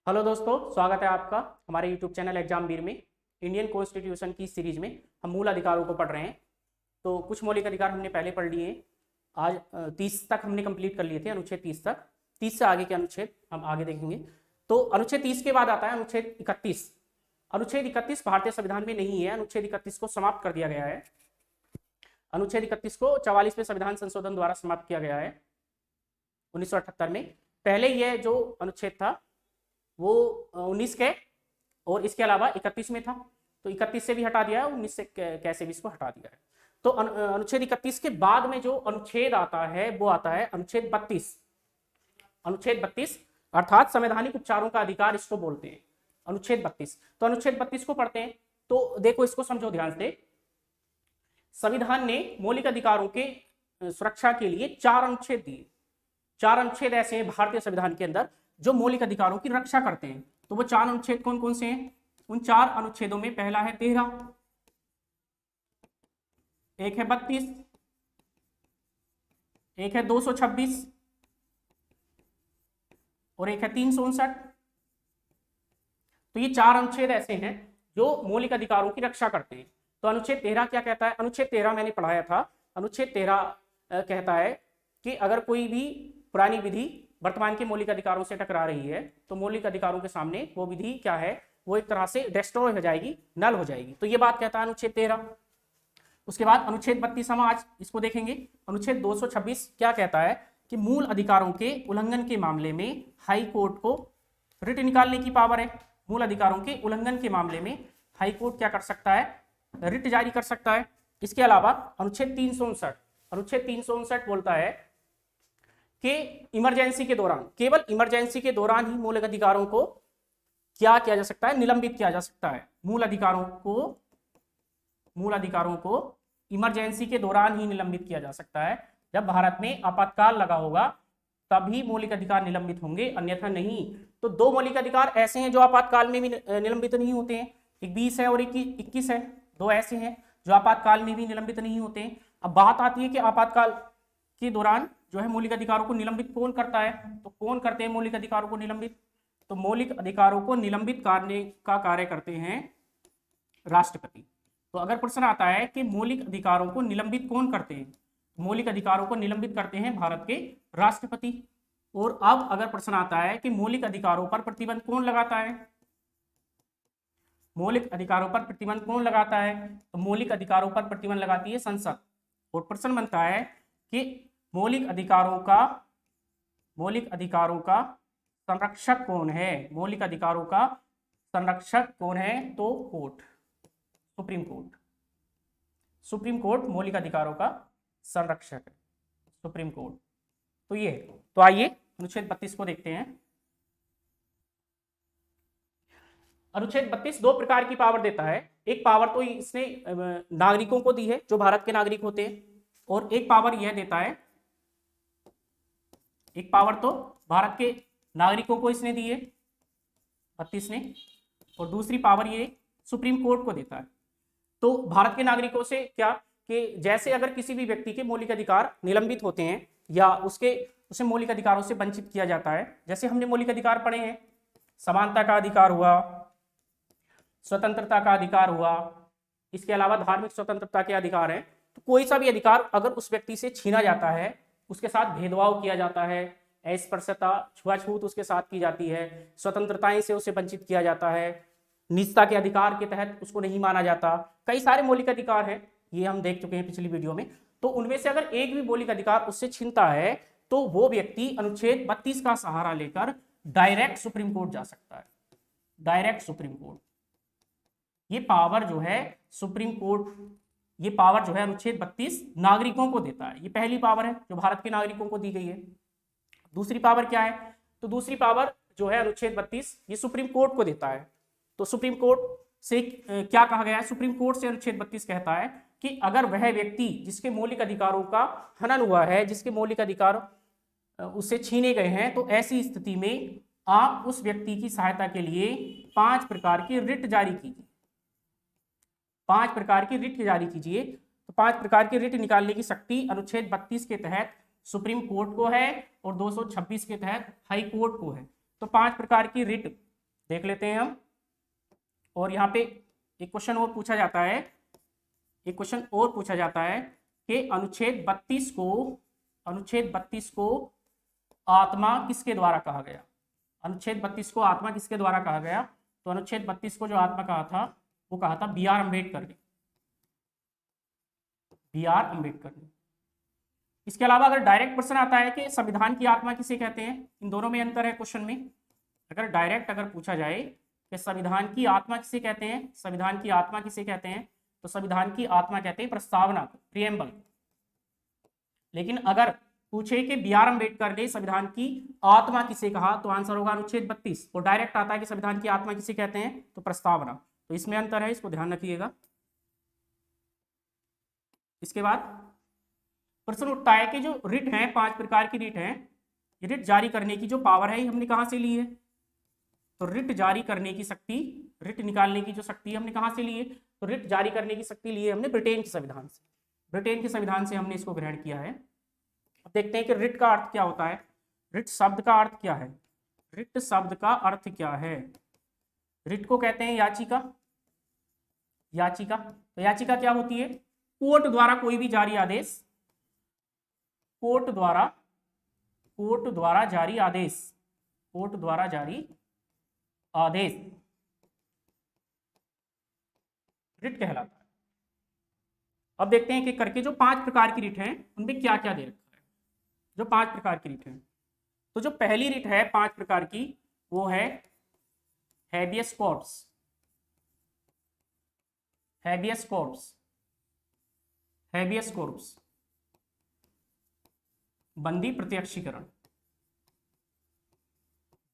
Hello दोस्तों, स्वागत है आपका हमारे यूट्यूब चैनल एग्जाम वीर में। इंडियन कॉन्स्टिट्यूशन की सीरीज में हम मूल अधिकारों को पढ़ रहे हैं। तो कुछ मौलिक अधिकार हमने पहले पढ़ लिए हैं। आज 30 तक हमने कंप्लीट कर लिए थे, अनुच्छेद 30 तक। 30 से आगे के अनुच्छेद हम आगे देखेंगे। तो अनुच्छेद 30 के बाद आता है अनुच्छेद 31। अनुच्छेद 31 भारतीय संविधान में नहीं है। अनुच्छेद 31 को समाप्त कर दिया गया है। अनुच्छेद 31 को 44वें संविधान संशोधन द्वारा समाप्त किया गया है 1978 में। पहले यह जो अनुच्छेद था वो 19 के और इसके अलावा 31 में था। तो 31 से भी हटा दिया है, 19 से कैसे भी इसको हटा दिया है। तो अनुच्छेद 31 के बाद में जो अनुच्छेद आता है वो आता है अनुच्छेद 32। अनुच्छेद 32 अर्थात संवैधानिक उपचारों का अधिकार इसको बोलते हैं, अनुच्छेद 32। तो अनुच्छेद 32 को पढ़ते हैं। तो देखो, इसको समझो ध्यान से। संविधान ने मौलिक अधिकारों के सुरक्षा के लिए 4 अनुच्छेद दिए। 4 अनुच्छेद ऐसे हैं भारतीय संविधान के अंदर जो मौलिक अधिकारों की रक्षा करते हैं। तो वो 4 अनुच्छेद कौन कौन से हैं? उन 4 अनुच्छेदों में पहला है 13, एक है 32, एक है 226 और एक है 359। तो ये 4 अनुच्छेद ऐसे हैं जो मौलिक अधिकारों की रक्षा करते हैं। तो अनुच्छेद 13 क्या कहता है? अनुच्छेद 13 मैंने पढ़ाया था। अनुच्छेद 13 कहता है कि अगर कोई भी पुरानी विधि वर्तमान के मौलिक अधिकारों से टकरा रही है तो मौलिक अधिकारों के सामने वो विधि क्या है, वो एक तरह से डिस्ट्रॉय हो जाएगी, नल हो जाएगी। तो ये बात कहता है अनुच्छेद 13। उसके बाद अनुच्छेद 32 हम आज इसको देखेंगे। अनुच्छेद 226 क्या कहता है कि मूल अधिकारों के उल्लंघन के मामले में हाई कोर्ट को रिट निकालने की पावर है। मूल अधिकारों के उल्लंघन के मामले में हाई कोर्ट क्या कर सकता है? रिट जारी कर सकता है। इसके अलावा अनुच्छेद 359 बोलता है कि इमरजेंसी के दौरान, केवल इमरजेंसी के दौरान ही मौलिक अधिकारों को क्या किया जा सकता है? निलंबित किया जा सकता है। मूल अधिकारों को इमरजेंसी के दौरान ही निलंबित किया जा सकता है। जब भारत में आपातकाल लगा होगा तभी मौलिक अधिकार निलंबित होंगे, अन्यथा नहीं। तो 2 मौलिक अधिकार ऐसे हैं जो आपातकाल में भी निलंबित नहीं होते हैं, एक 20 है और 21 है। 2 ऐसे हैं जो आपातकाल में भी निलंबित नहीं होते हैं। अब बात आती है कि आपातकाल के दौरान जो है मौलिक अधिकारों को निलंबित कौन करता है? तो कौन करते हैं मौलिक अधिकारों को निलंबित? तो मौलिक अधिकारों को निलंबित करने का कार्य करते हैं राष्ट्रपति। तो अगर प्रश्न आता है कि मौलिक अधिकारों को निलंबित कौन करते हैं, मौलिक अधिकारों को निलंबित करते हैं भारत के राष्ट्रपति। और अब अगर प्रश्न आता है कि मौलिक अधिकारों पर प्रतिबंध कौन लगाता है, मौलिक अधिकारों पर प्रतिबंध कौन लगाता है? तो मौलिक अधिकारों पर प्रतिबंध लगाती है संसद। और प्रश्न बनता है कि मौलिक अधिकारों का संरक्षक कौन है? मौलिक अधिकारों का संरक्षक कौन है? तो कोर्ट, सुप्रीम कोर्ट मौलिक अधिकारों का संरक्षक है, सुप्रीम कोर्ट। तो ये, तो आइए अनुच्छेद 32 को देखते हैं। अनुच्छेद 32 2 प्रकार की पावर देता है। एक पावर तो इसने नागरिकों को दी है जो भारत के नागरिक होते हैं, और एक पावर यह देता है, एक पावर तो भारत के नागरिकों को इसने दी है 32 ने, और दूसरी पावर ये सुप्रीम कोर्ट को देता है। तो भारत के नागरिकों से क्या कि जैसे अगर किसी भी व्यक्ति के मौलिक अधिकार निलंबित होते हैं या उसे मौलिक अधिकारों से वंचित किया जाता है, जैसे हमने मौलिक अधिकार पढ़े हैं, समानता का अधिकार हुआ, स्वतंत्रता का अधिकार हुआ, इसके अलावा धार्मिक स्वतंत्रता के अधिकार हैं। तो कोई सा भी अधिकार अगर उस व्यक्ति से छीना जाता है, उसके साथ भेदभाव किया जाता है, अस्पृश्यता, छुआछूत उसके साथ की जाती है, स्वतंत्रताएं से उसे वंचित किया जाता है, निजता के अधिकार के तहत उसको नहीं माना जाता, कई सारे मौलिक अधिकार हैं, ये हम देख चुके हैं पिछली वीडियो में। तो उनमें से अगर एक भी मौलिक अधिकार उससे छीनता है तो वो व्यक्ति अनुच्छेद 32 का सहारा लेकर डायरेक्ट सुप्रीम कोर्ट जा सकता है, डायरेक्ट सुप्रीम कोर्ट। ये पावर जो है सुप्रीम कोर्ट, ये पावर जो है अनुच्छेद 32 नागरिकों को देता है। ये पहली पावर है जो भारत के नागरिकों को दी गई है। दूसरी पावर क्या है? तो दूसरी पावर जो है अनुच्छेद 32 ये सुप्रीम कोर्ट को देता है। तो सुप्रीम कोर्ट से क्या कहा गया है? सुप्रीम कोर्ट से अनुच्छेद 32 कहता है कि अगर वह व्यक्ति जिसके मौलिक अधिकारों का हनन हुआ है, जिसके मौलिक अधिकार उससे छीने गए हैं, तो ऐसी स्थिति में आप उस व्यक्ति की सहायता के लिए 5 प्रकार की रिट जारी कीजिए, 5 प्रकार की रिट जारी कीजिए। तो 5 प्रकार की रिट निकालने की शक्ति अनुच्छेद 32 के तहत सुप्रीम कोर्ट को है और 226 के तहत हाई कोर्ट को है। तो 5 प्रकार की रिट देख लेते हैं हम। और यहाँ पे एक क्वेश्चन और पूछा जाता है, एक क्वेश्चन और पूछा जाता है कि अनुच्छेद 32 को आत्मा किसके द्वारा कहा गया। अनुच्छेद 32 को आत्मा किसके द्वारा कहा गया? तो अनुच्छेद 32 को जो आत्मा कहा था वो कहा था बी आर अम्बेडकर ने, बी आर अम्बेडकर ने। इसके अलावा अगर डायरेक्ट प्रश्न आता है कि संविधान की आत्मा किसे कहते हैं, इन दोनों में अंतर है क्वेश्चन में। अगर डायरेक्ट अगर पूछा जाए कि संविधान की आत्मा किसे कहते हैं, संविधान की आत्मा किसे कहते हैं, तो संविधान की आत्मा कहते हैं प्रस्तावना को, प्रिएम्बल। लेकिन अगर पूछे कि बी आर अम्बेडकर ने संविधान की आत्मा किसे कहा, तो आंसर होगा अनुच्छेद 32। और डायरेक्ट आता है कि संविधान की आत्मा किसे कहते हैं, तो प्रस्तावना। तो इसमें अंतर है, इसको ध्यान रखिएगा। इसके बाद प्रश्न उठता है कि जो रिट है, 5 प्रकार की रिट है, रिट जारी करने की जो पावर है हमने कहां से ली है? तो रिट जारी करने की शक्ति, रिट निकालने की जो शक्ति हमने कहां से ली है? तो रिट जारी करने की शक्ति ली है हमने ब्रिटेन के संविधान से। ब्रिटेन के संविधान से हमने इसको ग्रहण किया है। अब देखते हैं कि रिट का अर्थ क्या होता है। रिट शब्द का अर्थ क्या है? रिट शब्द का अर्थ क्या है? रिट को कहते हैं याचिका, याचिका। तो याचिका क्या होती है? कोर्ट द्वारा कोई भी जारी आदेश, कोर्ट द्वारा जारी आदेश, कोर्ट द्वारा जारी आदेश रिट कहलाता है। अब देखते हैं कि करके जो 5 प्रकार की रिट हैं उनमें क्या क्या दे रखा है। जो 5 प्रकार की रिट हैं, तो जो पहली रिट है 5 प्रकार की, वो है habeas corpus, habeas corpus, habeas corpus, बंदी प्रत्यक्षीकरण,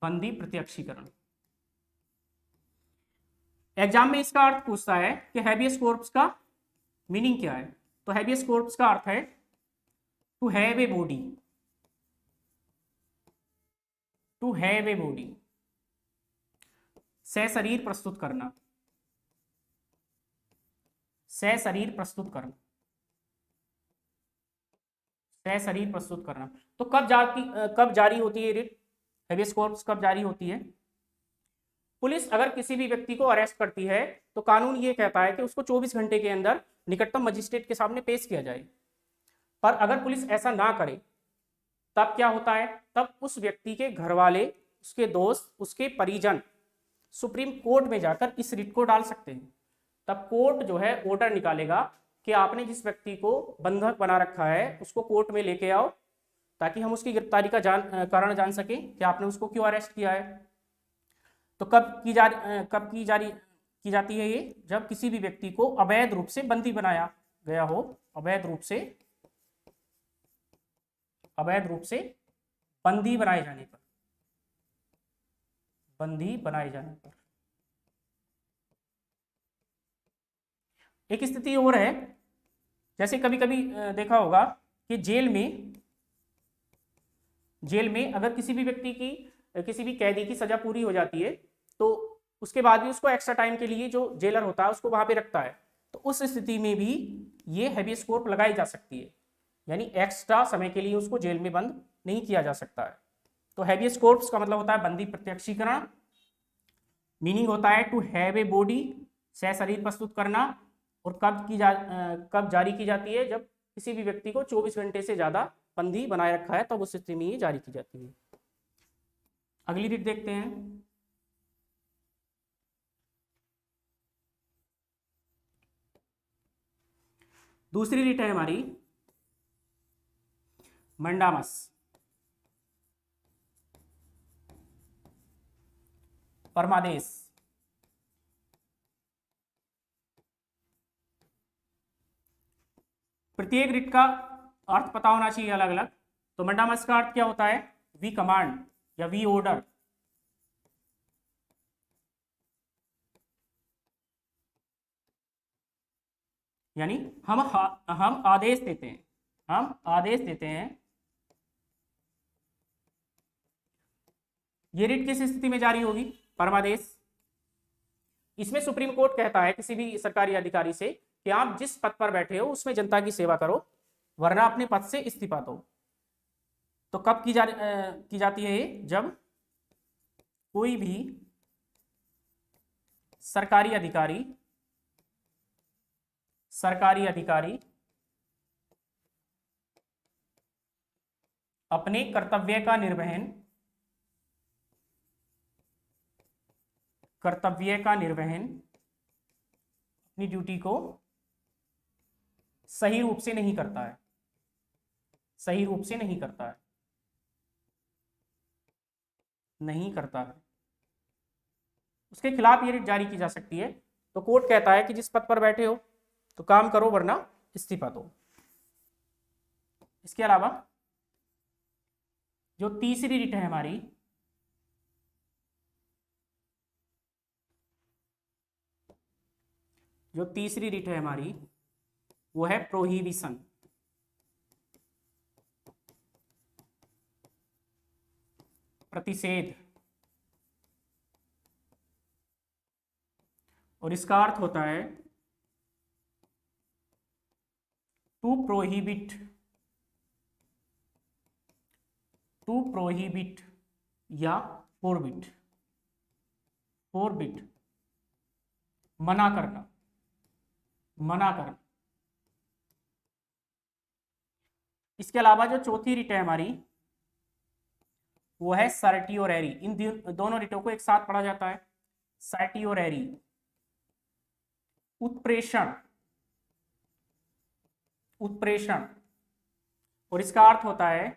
बंदी प्रत्यक्षीकरण। एग्जाम में इसका अर्थ पूछता है कि हैबियस कॉर्पस का मीनिंग क्या है। तो हैबियस कॉर्पस का अर्थ है to have a body, to have a body, सशरीर प्रस्तुत करना, सशरीर प्रस्तुत करना, सशरीर प्रस्तुत करना। तो कब जारी होती है रिट? हैबियस कॉर्पस कब जारी होती है? पुलिस अगर किसी भी व्यक्ति को अरेस्ट करती है तो कानून ये कहता है कि उसको 24 घंटे के अंदर निकटतम मजिस्ट्रेट के सामने पेश किया जाए। पर अगर पुलिस ऐसा ना करे तब क्या होता है? तब उस व्यक्ति के घर वाले, उसके दोस्त, उसके परिजन सुप्रीम कोर्ट में जाकर इस रिट को डाल सकते हैं। तब कोर्ट जो है ऑर्डर निकालेगा कि आपने जिस व्यक्ति को बंधक बना रखा है उसको कोर्ट में लेके आओ, ताकि हम उसकी गिरफ्तारी का कारण जान सके कि आपने उसको क्यों अरेस्ट किया है। तो कब की जाती है ये? जब किसी भी व्यक्ति को अवैध रूप से बंदी बनाया गया हो, अवैध रूप से बंदी बनाए जाने पर, बंदी बनाए जाने पर। एक स्थिति और है, जैसे कभी कभी देखा होगा कि जेल में अगर किसी भी व्यक्ति की, किसी भी कैदी की सजा पूरी हो जाती है तो उसके बाद भी उसको एक्स्ट्रा टाइम के लिए जो जेलर होता है उसको वहां पे रखता है। तो उस स्थिति में भी ये हैबियस कॉर्पस लगाई जा सकती है, यानी एक्स्ट्रा समय के लिए उसको जेल में बंद नहीं किया जा सकता है। तो हैबियस कॉर्पस का मतलब होता है बंदी प्रत्यक्षीकरण, मीनिंग होता है टू हैव ए बॉडी, सशरीर प्रस्तुत करना। और कब जारी की जाती है? जब किसी भी व्यक्ति को 24 घंटे से ज्यादा बंदी बनाए रखा है, तब उस स्थिति में ये जारी की जाती है। अगली रिट देखते हैं। दूसरी रिट है हमारी मंडामस, परमादेश। प्रत्येक रिट का अर्थ पता होना चाहिए अलग अलग। तो मंडामस का अर्थ क्या होता है? वी कमांड या वी ऑर्डर, यानी हम आदेश देते हैं, हम आदेश देते हैं। ये रिट किस स्थिति में जारी होगी? परमादेश। इसमें सुप्रीम कोर्ट कहता है किसी भी सरकारी अधिकारी से कि आप जिस पद पर बैठे हो उसमें जनता की सेवा करो, वरना अपने पद से इस्तीफा दो। तो कब की जाती है ये? जब कोई भी सरकारी अधिकारी अपने कर्तव्य का निर्वहन अपनी ड्यूटी को सही रूप से नहीं करता है, नहीं करता है, उसके खिलाफ ये रिट जारी की जा सकती है। तो कोर्ट कहता है कि जिस पद पर बैठे हो तो काम करो वरना इस्तीफा दो। इसके अलावा जो तीसरी रिट है हमारी, वो है प्रोहिबिशन, प्रतिषेध। और इसका अर्थ होता है टू प्रोहिबिट या फोरबिट, मना करना। इसके अलावा जो चौथी रिट है हमारी वो है सर्टियोरेरी। इन दोनों रिटों को एक साथ पढ़ा जाता है। सर्टियोरेरी, उत्प्रेषण, और इसका अर्थ होता है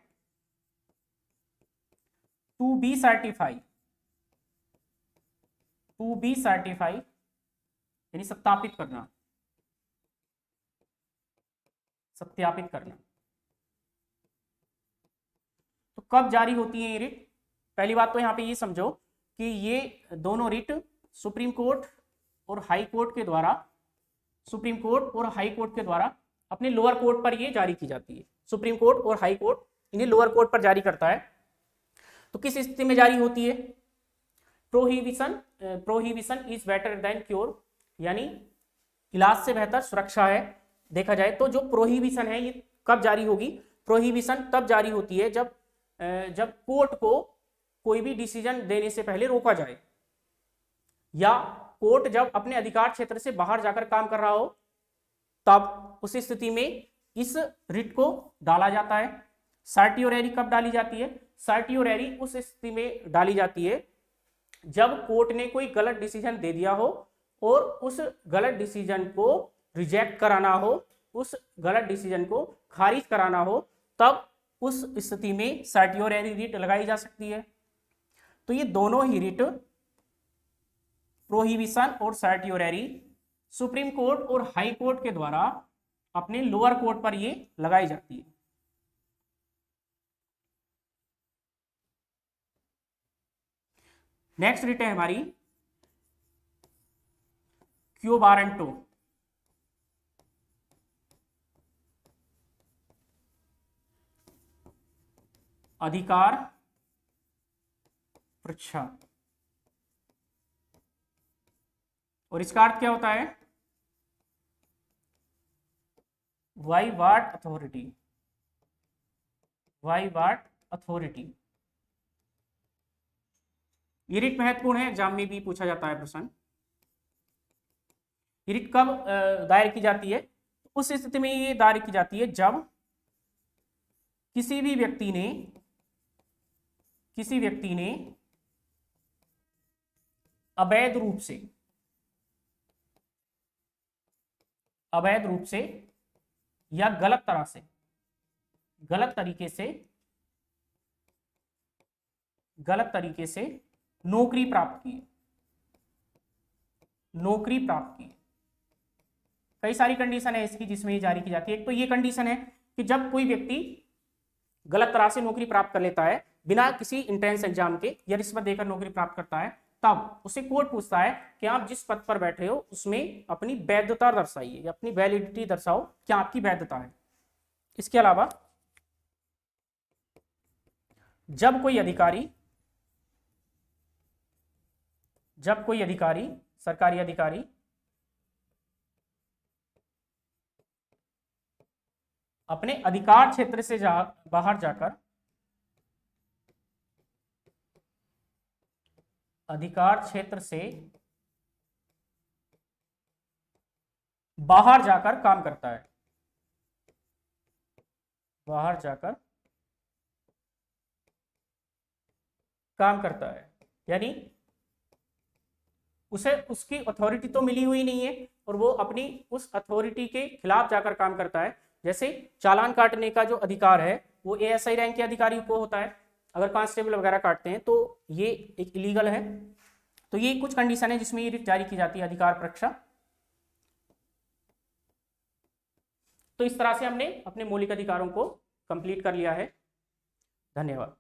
टू बी सर्टिफाई, यानी सत्यापित करना, तो कब जारी होती है ये रिट? पहली बात तो यहाँ पे ये समझो कि ये दोनों रिट सुप्रीम कोर्ट और हाई कोर्ट के द्वारा अपने लोअर कोर्ट पर ये जारी की जाती है। सुप्रीम कोर्ट और हाई कोर्ट इन्हें लोअर कोर्ट पर जारी करता है। तो किस स्थिति में जारी होती है? Prohibition is better than cure, यानी इलाज से बेहतर सुरक्षा है। देखा जाए तो जो प्रोहिबिशन है ये कब जारी होगी? प्रोहिबिशन तब जारी होती है जब कोर्ट को कोई भी डिसीजन देने से पहले रोका जाए, या कोर्ट जब अपने अधिकार क्षेत्र से बाहर जाकर काम कर रहा हो, तब उस स्थिति में इस रिट को डाला जाता है। सर्टियोरेरी कब डाली जाती है? सर्टियोरेरी उस स्थिति में डाली जाती है जब कोर्ट ने कोई गलत डिसीजन दे दिया हो और उस गलत डिसीजन को रिजेक्ट कराना हो, उस गलत डिसीजन को खारिज कराना हो, तब उस स्थिति में सर्टियोरेरी रिट लगाई जा सकती है। तो ये दोनों ही रिट, प्रोहिबिशन और सर्टियोरेरी, सुप्रीम कोर्ट और हाई कोर्ट के द्वारा अपने लोअर कोर्ट पर ये लगाई जाती है। नेक्स्ट रिट है हमारी क्यो वारंटो, अधिकार परीक्षा। और इसका अर्थ क्या होता है? वाइवाट अथॉरिटी। ये रिट महत्वपूर्ण है, एग्जाम में भी पूछा जाता है प्रश्न। ये रिट कब दायर की जाती है? उस स्थिति में ये दायर की जाती है जब किसी भी व्यक्ति ने अवैध रूप से या गलत तरीके से नौकरी प्राप्त की। कई सारी कंडीशन है इसकी जिसमें ये जारी की जाती है। एक तो ये कंडीशन है कि जब कोई व्यक्ति गलत तरह से नौकरी प्राप्त कर लेता है, बिना किसी इंट्रेंस एग्जाम के या रिश्वत देकर नौकरी प्राप्त करता है, तब उसे कोर्ट पूछता है कि आप जिस पद पर बैठे हो उसमें अपनी वैधता दर्शाइए या अपनी वैलिडिटी दर्शाओ, क्या आपकी वैधता है। इसके अलावा जब कोई अधिकारी सरकारी अधिकारी अपने अधिकार क्षेत्र से बाहर जाकर अधिकार क्षेत्र से बाहर जाकर काम करता है, बाहर जाकर काम करता है, यानी उसे उसकी अथॉरिटी तो मिली हुई नहीं है और वो अपनी उस अथॉरिटी के खिलाफ जाकर काम करता है। जैसे चालान काटने का जो अधिकार है वो एएसआई रैंक के अधिकारी को होता है, अगर कांस्टेबल वगैरह काटते हैं तो ये एक इलीगल है। तो ये कुछ कंडीशन है जिसमें ये जारी की जाती है अधिकार परीक्षा। तो इस तरह से हमने अपने मौलिक अधिकारों को कंप्लीट कर लिया है। धन्यवाद।